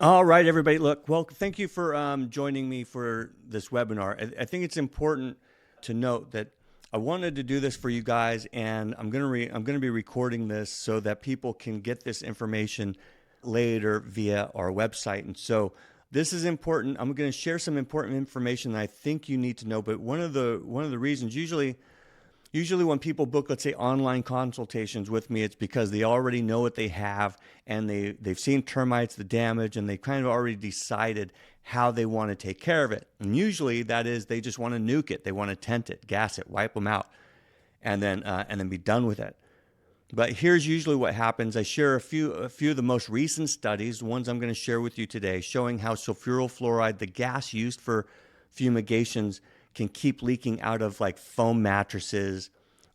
All right, everybody. Look, well, thank you for joining me for this webinar. I think it's important to note that I wanted to do this for you guys, and I'm gonna be recording this so that people can get this information later via our website. And so this is important. I'm going to share some important information that I think you need to know. But one of the reasons usually when people book, let's say, online consultations with me, it's because they already know what they have and they've seen termites, the damage, and they kind of already decided how they want to take care of it. And usually that is they just want to nuke it. They want to tent it, gas it, wipe them out, and then be done with it. But here's usually what happens. I share a few of the most recent studies, the ones I'm going to share with you today, showing how sulfuryl fluoride, the gas used for fumigations, can keep leaking out of like foam mattresses,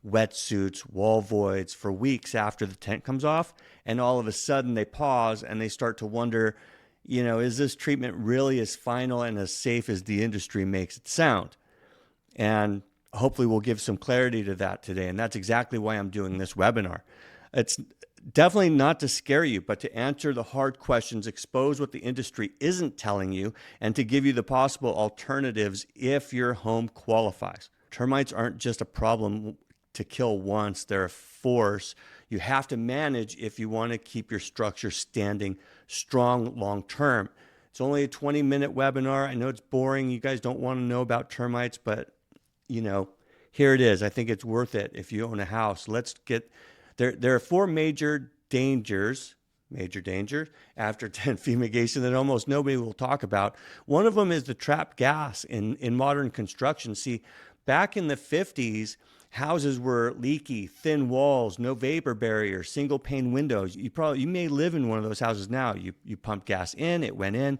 wetsuits, wall voids for weeks after the tent comes off. And all of a sudden they pause and they start to wonder, is this treatment really as final and as safe as the industry makes it sound? And hopefully we'll give some clarity to that today. And that's exactly why I'm doing this webinar. It's definitely not to scare you, but to answer the hard questions, expose what the industry isn't telling you, and to give you the possible alternatives if your home qualifies. Termites aren't just a problem to kill once, they're a force you have to manage if you want to keep your structure standing strong long term. It's only a 20-minute webinar. I know it's boring. You guys don't want to know about termites, but here it is. I think it's worth it if you own a house. Let's get there are four major dangers after tent fumigation that almost nobody will talk about. One of them is the trapped gas in modern construction. See, back in the 50s, houses were leaky, thin walls, no vapor barrier, single pane windows. You may live in one of those houses now. You pumped gas in, it went in,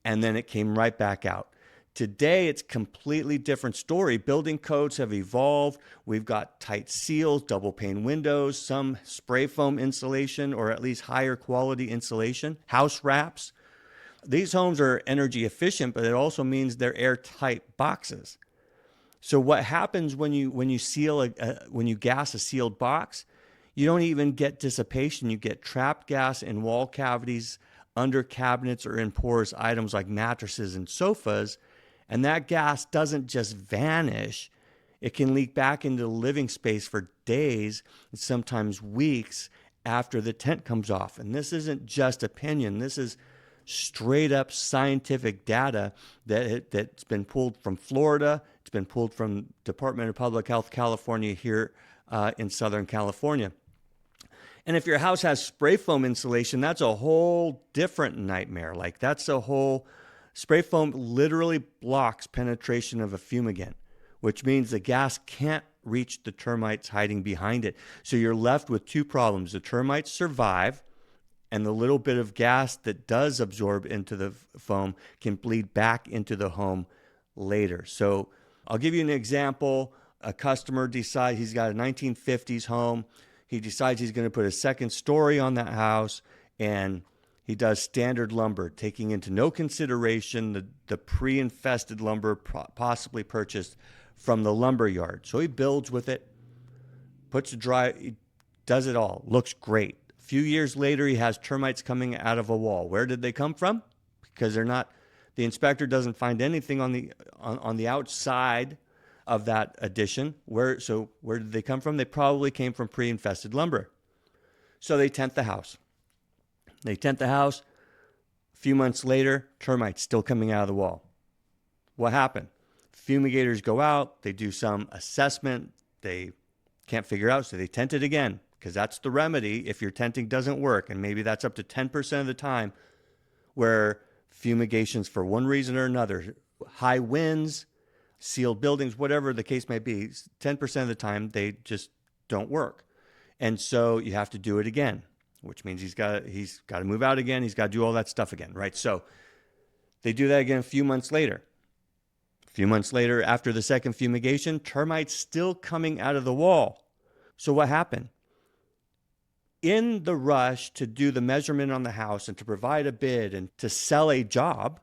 and then it came right back out. Today, it's a completely different story. Building codes have evolved. We've got tight seals, double pane windows, some spray foam insulation, or at least higher quality insulation, house wraps. These homes are energy efficient, but it also means they're airtight boxes. So what happens when you gas a sealed box? You don't even get dissipation. You get trapped gas in wall cavities, under cabinets, or in porous items like mattresses and sofas. And that gas doesn't just vanish. It can leak back into the living space for days and sometimes weeks after the tent comes off. And this isn't just opinion. This is straight up scientific data that's been pulled from Florida. It's been pulled from Department of Public Health California here in Southern California. And if your house has spray foam insulation, that's a whole different nightmare. Spray foam literally blocks penetration of a fumigant, which means the gas can't reach the termites hiding behind it. So you're left with two problems. The termites survive, and the little bit of gas that does absorb into the foam can bleed back into the home later. So I'll give you an example. A customer decides he's got a 1950s home. He decides he's going to put a second story on that house, and he does standard lumber, taking into no consideration the pre-infested lumber possibly purchased from the lumber yard. So he builds with it, he does it all, looks great. A few years later, he has termites coming out of a wall. Where did they come from? Because the inspector doesn't find anything on the outside of that addition. Where did they come from? They probably came from pre-infested lumber. So they tent the house. A few months later, termites still coming out of the wall. What happened? Fumigators go out, they do some assessment, they can't figure out, so they tent it again, because that's the remedy if your tenting doesn't work. And maybe that's up to 10% of the time where fumigations, for one reason or another, high winds, sealed buildings, whatever the case may be, 10% of the time they just don't work. And so you have to do it again, which means he's got to move out again. He's got to do all that stuff again, right? So they do that again a few months later. A few months later, after the second fumigation, termites still coming out of the wall. So what happened? In the rush to do the measurement on the house and to provide a bid and to sell a job,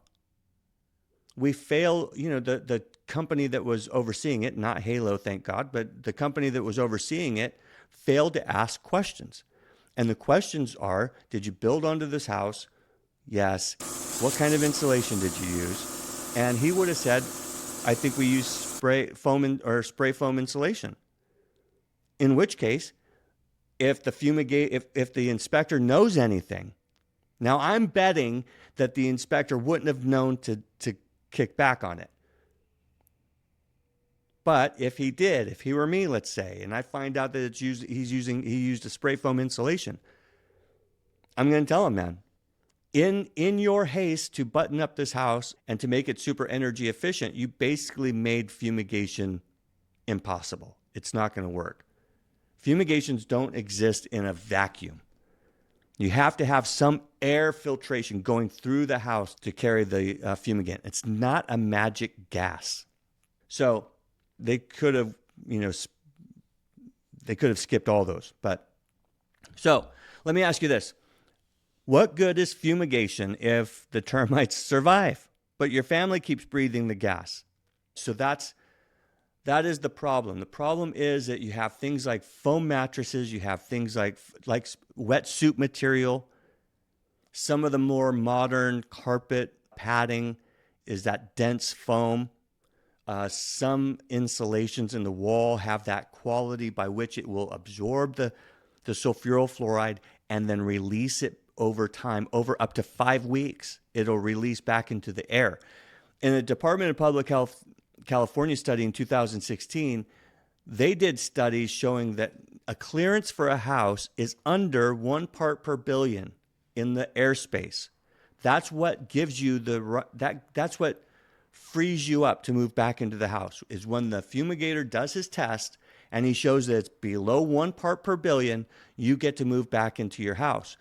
we fail, the company that was overseeing it, not Halo, thank God, but the company that was overseeing it failed to ask questions. And the questions are, did you build onto this house? Yes. what kind of insulation did you use? And he would have said, I think we use spray foam insulation. In which case, if the inspector knows anything, now I'm betting that the inspector wouldn't have known to kick back on it. But if he did, if he were me, let's say, and I find out that he used a spray foam insulation, I'm going to tell him, man, in your haste to button up this house and to make it super energy efficient, you basically made fumigation impossible. It's not going to work. Fumigations don't exist in a vacuum. You have to have some air filtration going through the house to carry the fumigant. It's not a magic gas. So they could have, skipped all those. But so let me ask you this. What good is fumigation if the termites survive, but your family keeps breathing the gas? So that is the problem. The problem is that you have things like foam mattresses, you have things like wetsuit material. Some of the more modern carpet padding is that dense foam. Some insulations in the wall have that quality by which it will absorb the sulfuryl fluoride and then release it over time, over up to 5 weeks. It'll release back into the air. In the Department of Public Health California study in 2016, they did studies showing that a clearance for a house is under 1 part per billion in the airspace. That's what gives you that's what frees you up to move back into the house, is when the fumigator does his test and he shows that it's below 1 part per billion, you get to move back into your house.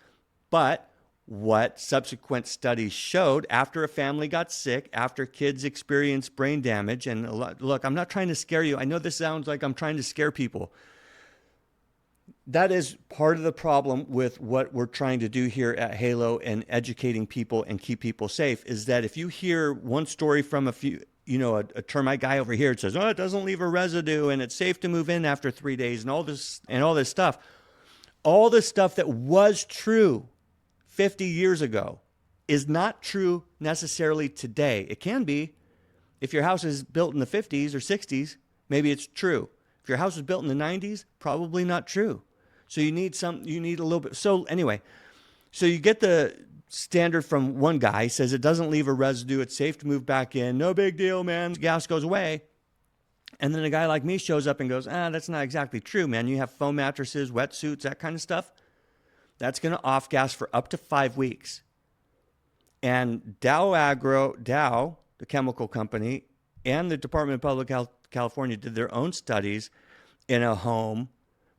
But what subsequent studies showed, after a family got sick, after kids experienced brain damage, and look, I'm not trying to scare you. I know this sounds like I'm trying to scare people. That is part of the problem with what we're trying to do here at Halo and educating people and keep people safe, is that if you hear one story from a termite guy over here, it says, oh, it doesn't leave a residue and it's safe to move in after 3 days and all this stuff. All the stuff that was true 50 years ago is not true necessarily today. It can be. If your house is built in the 50s or 60s, maybe it's true. If your house was built in the 90s, probably not true. So you need a little bit. So anyway, so you get the standard from one guy, says it doesn't leave a residue. It's safe to move back in. No big deal, man. Gas goes away. And then a guy like me shows up and goes, that's not exactly true, man. You have foam mattresses, wetsuits, that kind of stuff. That's going to off-gas for up to 5 weeks. And Dow, the chemical company, and the Department of Public Health California did their own studies in a home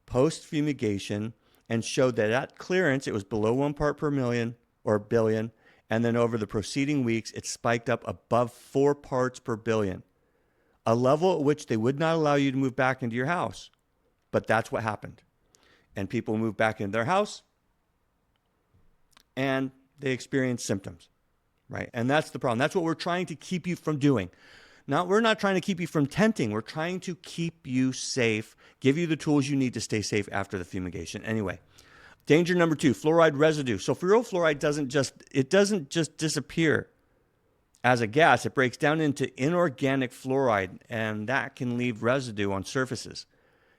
post-fumigation and showed that at clearance, it was below 1 part per million or billion. And then over the preceding weeks, it spiked up above 4 parts per billion, a level at which they would not allow you to move back into your house. But that's what happened. And people moved back into their house, and they experience symptoms, right? And that's the problem. That's what we're trying to keep you from doing. We're not trying to keep you from tenting. We're trying to keep you safe, give you the tools you need to stay safe after the fumigation. Anyway, danger number 2, fluoride residue. Sulfuryl fluoride doesn't just disappear as a gas. It breaks down into inorganic fluoride, and that can leave residue on surfaces.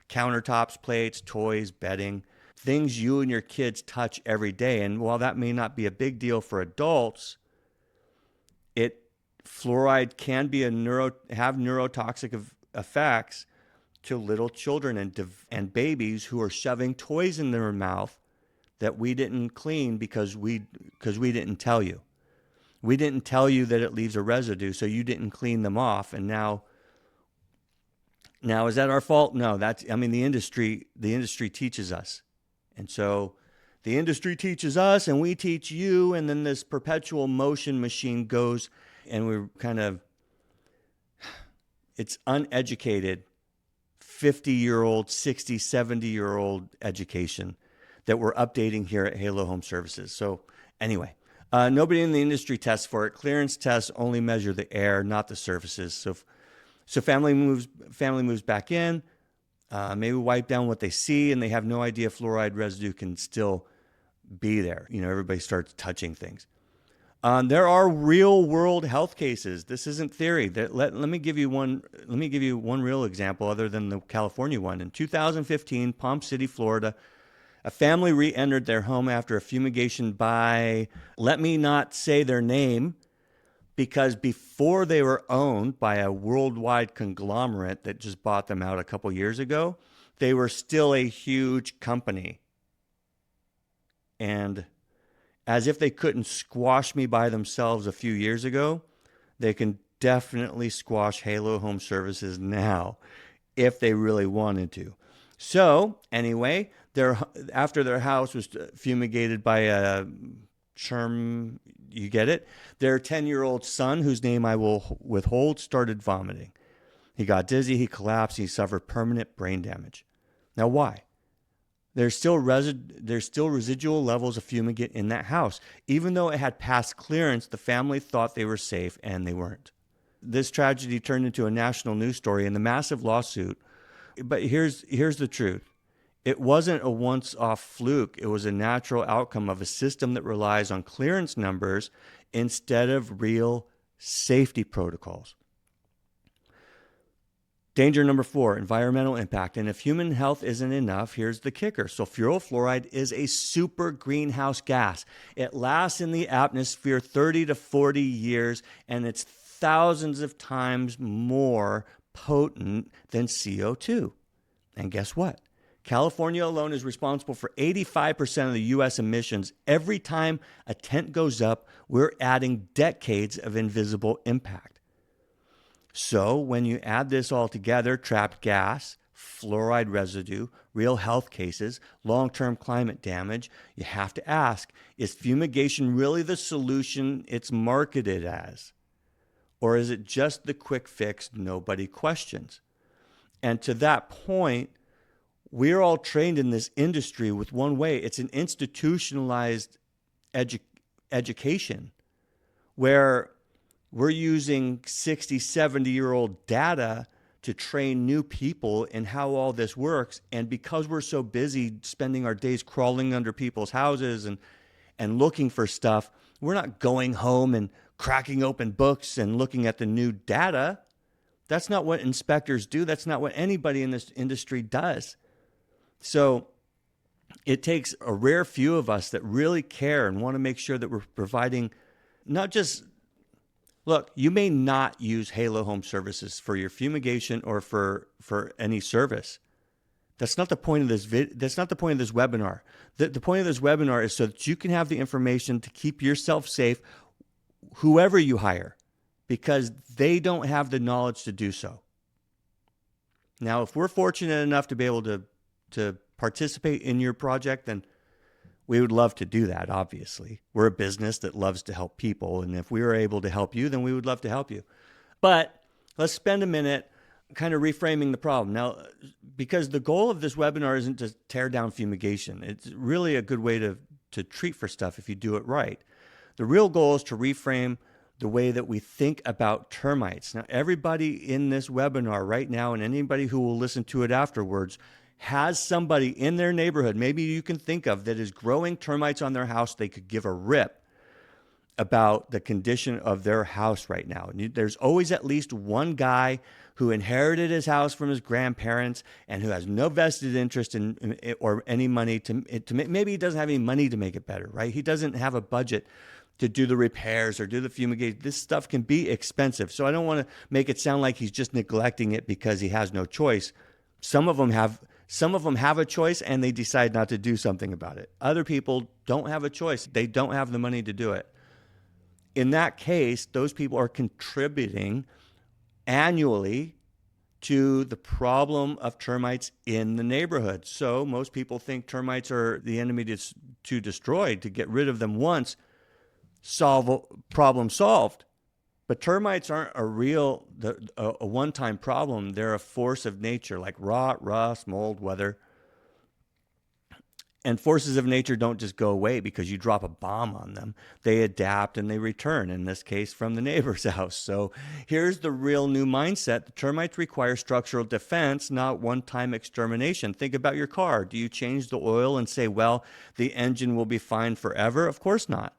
Countertops, plates, toys, bedding, things you and your kids touch every day. And while that may not be a big deal for adults, fluoride can be have neurotoxic effects to little children and babies who are shoving toys in their mouth that we didn't clean because we didn't tell you. We didn't tell you that it leaves a residue, so you didn't clean them off, and now is that our fault? No, the industry teaches us. And so the industry teaches us and we teach you, and then this perpetual motion machine goes, and we're it's uneducated 50-year-old, 60, 70-year-old education that we're updating here at Halo Home Services. So anyway, nobody in the industry tests for it. Clearance tests only measure the air, not the surfaces. So family moves back in, maybe wipe down what they see, and they have no idea fluoride residue can still be there. Everybody starts touching things. There are real world health cases. This isn't theory. Let me give you one. Let me give you one real example other than the California one. In 2015, Palm City, Florida, a family re-entered their home after a fumigation by, let me not say their name, because before they were owned by a worldwide conglomerate that just bought them out a couple years ago, they were still a huge company. And as if they couldn't squash me by themselves a few years ago, they can definitely squash Halo Home Services now if they really wanted to. So anyway, after their house was fumigated by a you get it? Their 10-year-old son, whose name I will withhold, started vomiting. He got dizzy, he collapsed, he suffered permanent brain damage. Now why? There's still residual levels of fumigant in that house. Even though it had passed clearance, the family thought they were safe, and they weren't. This tragedy turned into a national news story and the massive lawsuit. But here's the truth. It wasn't a once-off fluke. It was a natural outcome of a system that relies on clearance numbers instead of real safety protocols. Danger number 4, environmental impact. And if human health isn't enough, here's the kicker. Sulfuryl fluoride is a super greenhouse gas. It lasts in the atmosphere 30 to 40 years, and it's thousands of times more potent than CO2. And guess what? California alone is responsible for 85% of the U.S. emissions. Every time a tent goes up, we're adding decades of invisible impact. So when you add this all together, trapped gas, fluoride residue, real health cases, long-term climate damage, you have to ask, is fumigation really the solution it's marketed as? Or is it just the quick fix nobody questions? And to that point, we're all trained in this industry with one way. It's an institutionalized education where we're using 60, 70-year-old data to train new people in how all this works. And because we're so busy spending our days crawling under people's houses and looking for stuff, we're not going home and cracking open books and looking at the new data. That's not what inspectors do. That's not what anybody in this industry does. So it takes a rare few of us that really care and want to make sure that we're providing not just, look, you may not use Halo Home Services for your fumigation or for any service. That's not the point of this that's not the point of this webinar. The point of this webinar is so that you can have the information to keep yourself safe, whoever you hire, because they don't have the knowledge to do so. Now, if we're fortunate enough to be able to participate in your project, then we would love to do that, obviously. We're a business that loves to help people, and if we were able to help you, then we would love to help you. But let's spend a minute kind of reframing the problem. Now, because the goal of this webinar isn't to tear down fumigation. It's really a good way to treat for stuff if you do it right. The real goal is to reframe the way that we think about termites. Now, everybody in this webinar right now and anybody who will listen to it afterwards has somebody in their neighborhood, maybe you can think of, that is growing termites on their house. They could give a rip about the condition of their house right now. There's always at least one guy who inherited his house from his grandparents and who has no vested interest in or any money to maybe he doesn't have any money to make it better, right? He doesn't have a budget to do the repairs or do the fumigation. This stuff can be expensive. So I don't want to make it sound like he's just neglecting it because he has no choice. Some of them have a choice and they decide not to do something about it. Other people don't have a choice. They don't have the money to do it. In that case, those people are contributing annually to the problem of termites in the neighborhood. So most people think termites are the enemy to destroy, to get rid of them once, problem solved. But termites aren't a one-time problem. They're a force of nature, like rot, rust, mold, weather. And forces of nature don't just go away because you drop a bomb on them. They adapt and they return, in this case, from the neighbor's house. So here's the real new mindset. The termites require structural defense, not one-time extermination. Think about your car. Do you change the oil and say, well, the engine will be fine forever? Of course not.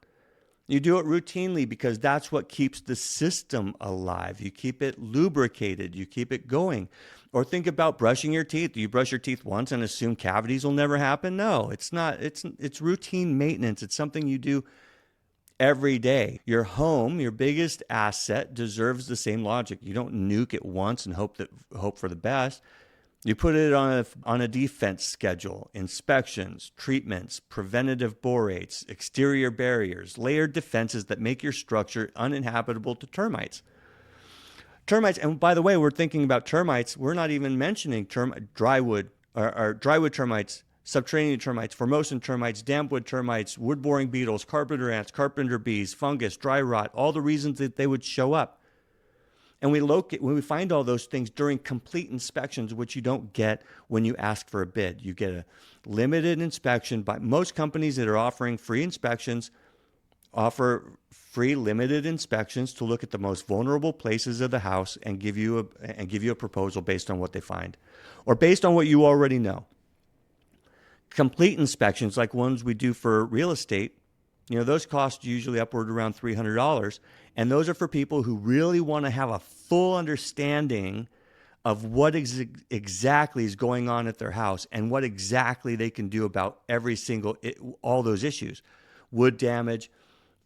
You do it routinely because that's what keeps the system alive. You keep it lubricated. You keep it going. Or think about brushing your teeth. Do you brush your teeth once and assume cavities will never happen? No, it's not. It's routine maintenance. It's something you do every day. Your home, your biggest asset, deserves the same logic. You don't nuke it once and hope for the best. You put it on a defense schedule: inspections, treatments, preventative borates, exterior barriers, layered defenses that make your structure uninhabitable to termites. Termites, and by the way, we're thinking about termites. We're not even mentioning drywood termites, subterranean termites, Formosan termites, dampwood termites, wood-boring beetles, carpenter ants, carpenter bees, fungus, dry rot, all the reasons that they would show up. And when we find all those things during complete inspections, which you don't get when you ask for a bid. You get a limited inspection. By most companies that are offering free inspections offer free limited inspections to look at the most vulnerable places of the house and give you a proposal based on what they find or based on what you already know. Complete inspections, like ones we do for real estate, those cost usually upward around $300. And those are for people who really want to have a full understanding of what exactly is going on at their house and what exactly they can do about all those issues: wood damage,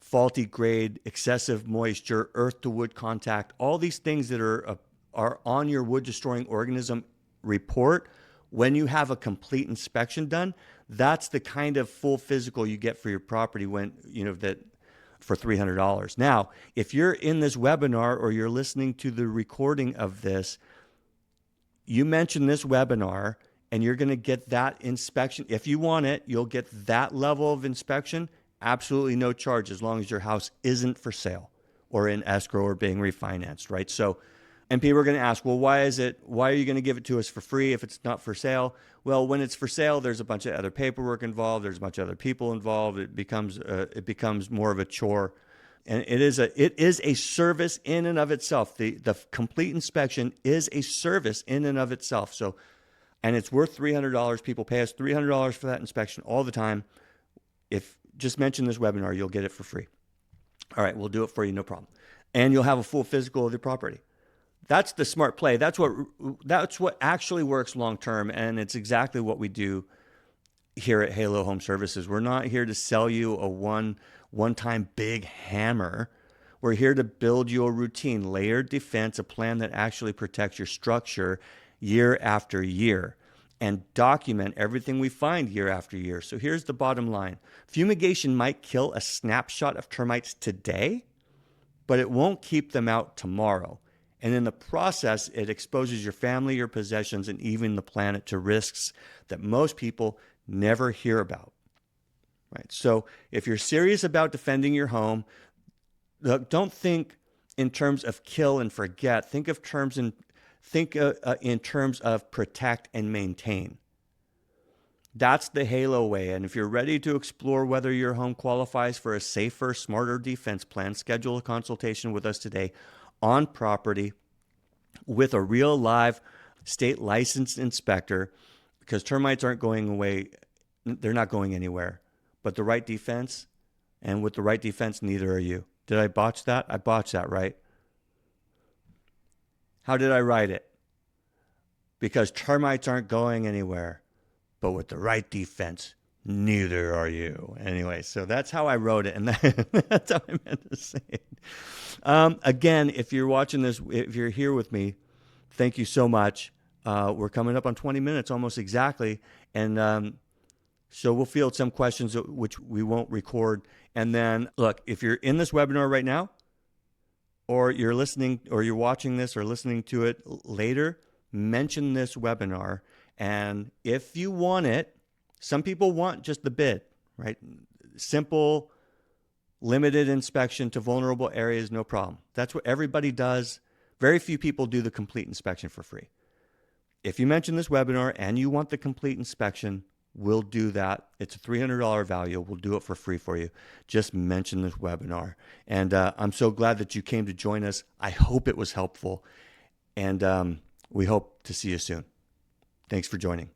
faulty grade, excessive moisture, earth to wood contact, all these things that are on your wood destroying organism report. When you have a complete inspection done, that's the kind of full physical you get for your property for $300. Now, if you're in this webinar or you're listening to the recording of this, you mention this webinar and you're going to get that inspection. If you want it, you'll get that level of inspection, absolutely no charge, as long as your house isn't for sale or in escrow or being refinanced, right? So, and people are going to ask, well, why are you going to give it to us for free if it's not for sale? Well, when it's for sale, there's a bunch of other paperwork involved. There's a bunch of other people involved. It becomes more of a chore. And it is a service in and of itself. The complete inspection is a service in and of itself. So, and it's worth $300. People pay us $300 for that inspection all the time. If just mention this webinar, you'll get it for free. All right, we'll do it for you, no problem. And you'll have a full physical of the property. That's the smart play. That's what actually works long term, and it's exactly what we do here at Halo Home Services. We're not here to sell you a one-time big hammer. We're here to build you a routine, layered defense, a plan that actually protects your structure year after year, and document everything we find year after year. So here's the bottom line. Fumigation might kill a snapshot of termites today, but it won't keep them out tomorrow. And in the process, it exposes your family, your possessions, and even the planet to risks that most people never hear about. Right? So if you're serious about defending your home, don't think in terms of kill and forget. Think in terms of protect and maintain. That's the Halo way. And if you're ready to explore whether your home qualifies for a safer, smarter defense plan, schedule a consultation with us today on property with a real live state licensed inspector, because termites aren't going away. They're not going anywhere. But the right defense, and with the right defense, neither are you. Did I botch that? I botched that, right? How did I write it? Because termites aren't going anywhere. But with the right defense, neither are you. Anyway, so that's how I wrote it, and that's how I meant to say it. Again, if you're watching this, if you're here with me, thank you so much. We're coming up on 20 minutes almost exactly, and so we'll field some questions which we won't record. And then, look, if you're in this webinar right now, or you're listening, or you're watching this or listening to it later, mention this webinar. And if you want it, some people want just the bid, right? Simple, limited inspection to vulnerable areas, no problem. That's what everybody does. Very few people do the complete inspection for free. If you mention this webinar and you want the complete inspection, we'll do that. It's a $300 value. We'll do it for free for you. Just mention this webinar. And I'm so glad that you came to join us. I hope it was helpful. And we hope to see you soon. Thanks for joining.